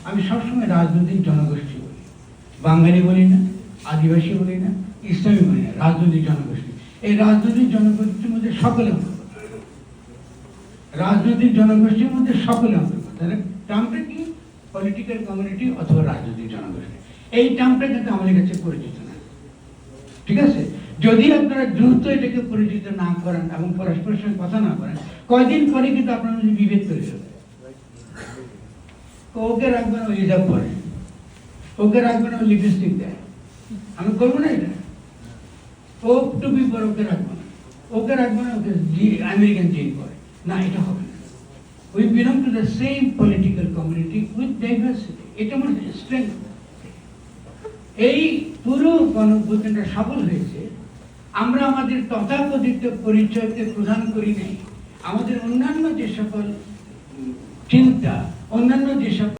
আমি সবসময় রাজনৈতিক জনগোষ্ঠী বলি, বাঙালি বলি না, আদিবাসী বলি না, ইসলামী বলি না, রাজনৈতিক জনগোষ্ঠী। এই রাজনৈতিক জনগোষ্ঠীর মধ্যে সকলে অন্তর্গত, রাজনৈতিক জনগোষ্ঠীর মধ্যে সকলে অন্তর্গত। তাহলে টার্মটা কি? পলিটিক্যাল কমিউনিটি অথবা রাজনৈতিক জনগোষ্ঠী। এই টার্মটা কিন্তু আমাদের কাছে পরিচিত না, ঠিক আছে? যদি আপনারা দ্রুত এটাকে পরিচিত না করেন এবং পরস্পরের সঙ্গে কথা না করেন, কয়দিন পরে কিন্তু আপনার মধ্যে বিভেদ তৈরি হবে। ওকে রাখবেন ও হিজাব পরে, ওকে রাখবেন ও লিপস্টিক দেয়, আমি করবো না এটা। ও টুপি পরে, ওকে রাখবো না, ওকে রাখবো না, ওকে আমেরিকান জিন পরে না, এটা হবে না। We belong to the same political community with diversity. এটা আমার স্ট্রেংথ। এই পুরো গণঅভ্যুত্থানটা সফল হয়েছে, আমরা আমাদের তথাকথিত পরিচয়কে প্রদান করি নাই। আমাদের অন্যান্য যে সকল চিন্তা, অন্যান্য যে সকল